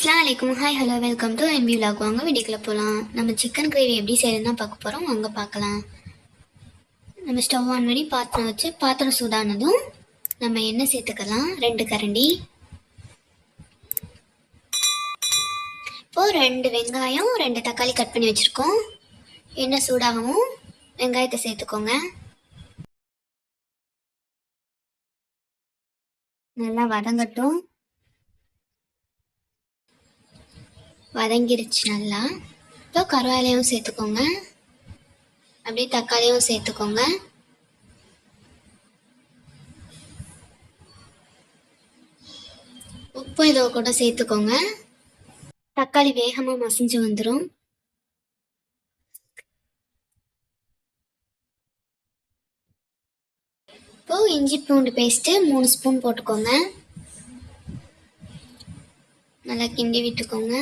அஸ்ஸலாமு அலைக்கும். Hi hello welcome to NB vlog. வாங்க வீடியோக்குள்ள போகலாம். நம்ம சிக்கன் கிரேவி எப்படி செய்யறதுன்னு தான் பார்க்க போகிறோம். வாங்க பார்க்கலாம். நம்ம ஸ்டவ் ஆன் பண்ணி பாத்திரம் வச்சு பாத்திரம் சூடானதும் நம்ம எண்ணெய் சேர்த்துக்கலாம். 2 கரண்டி. இப்போது 2 வெங்காயம் 2 தக்காளி கட் பண்ணி வச்சுருக்கோம். எண்ணெய் சூடாகவும் வெங்காயத்தை சேர்த்துக்கோங்க. நல்லா வதங்கட்டும். வதங்கிருச்சு நல்லா. இப்போ கருவேலையும் சேர்த்துக்கோங்க. அப்படியே தக்காளியும் சேர்த்துக்கோங்க. உப்பு இதோ கூட சேர்த்துக்கோங்க. தக்காளி வேகமாக மசிஞ்சு வந்துடும். இப்போ இஞ்சி பூண்டு பேஸ்ட்டு 3 ஸ்பூன் போட்டுக்கோங்க. நல்லா கிண்டி விட்டுக்கோங்க.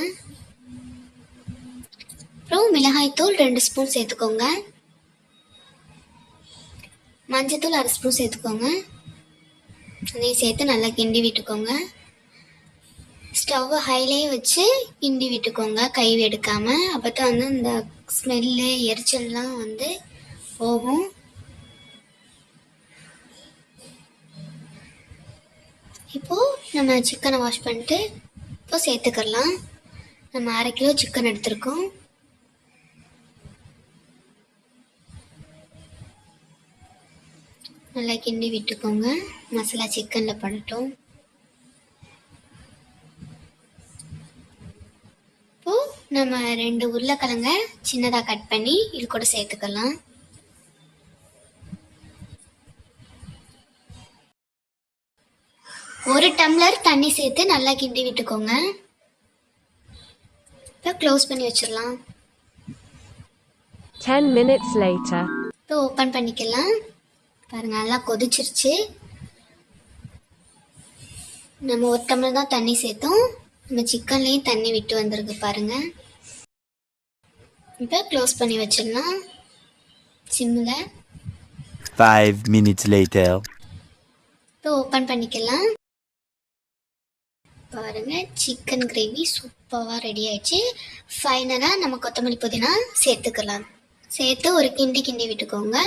அப்புறம் மிளகாய்த்தூள் 2 ஸ்பூன் சேர்த்துக்கோங்க. மஞ்சத்தூள் 1/2 ஸ்பூன் சேர்த்துக்கோங்க. அதையும் சேர்த்து நல்லா கிண்டி விட்டுக்கோங்க. ஸ்டவ்வை ஹைலேயே வச்சு கிண்டி விட்டுக்கோங்க, கை எடுக்காமல். அப்போ தான் வந்து இந்த ஸ்மெல்லு எரிச்சல்லாம் வந்து போகும். இப்போது நம்ம சிக்கனை வாஷ் பண்ணிட்டு இப்போ சேர்த்துக்கலாம். நம்ம 1/2 கிலோ சிக்கன் எடுத்துருக்கோம். நல்லா கிண்டி விட்டுக்கோங்க. மசாலா சிக்கனில் படட்டும். இப்போது நம்ம 2 உருளைக்கிழங்க சின்னதாக கட் பண்ணி இது கூட சேர்த்துக்கலாம். ஒரு டம்ளர் தண்ணி சேர்த்து நல்லா கிண்டி விட்டுக்கோங்க. இப்போ க்ளோஸ் பண்ணி வச்சிடலாம். 10 minutes later. இப்போ ஓப்பன் பண்ணிக்கலாம். பாருங்கள், நல்லா கொதிச்சிருச்சு. நம்ம ஒரு டம்ளர் தான் தண்ணி சேர்த்தோம். நம்ம சிக்கன்லேயும் தண்ணி விட்டு வந்திருக்கு பாருங்கள். இப்போ க்ளோஸ் பண்ணி வச்சிடலாம் சிம்மில். 5 minutes later. இப்போ ஓப்பன் பண்ணிக்கலாம். பாருங்கள், சிக்கன் கிரேவி சூப்பராக ரெடி ஆயிடுச்சு. ஃபைனலாக நம்ம கொத்தமல்லி புதினா சேர்த்துக்கலாம். சேர்த்து ஒரு கிண்டி கிண்டி விட்டுக்கோங்க.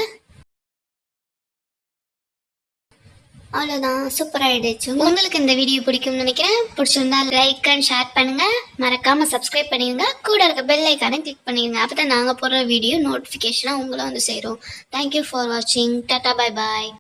அவ்வளோதான், சூப்பராக ஆகிடுச்சு. உங்களுக்கு இந்த வீடியோ பிடிக்கும்னு நினைக்கிறேன். பிடிச்சிருந்தா லைக் அண்ட் ஷேர் பண்ணுங்கள். மறக்காமல் சப்ஸ்கிரைப் பண்ணிடுங்க. கூட இருக்க பெல் ஐக்கானை கிளிக் பண்ணிடுங்க. அப்போ தான் நாங்கள் போடுற வீடியோ நோட்டிஃபிகேஷனாக உங்களை வந்து சேரும். தேங்க்யூ ஃபார் வாட்சிங். Tata, bye bye.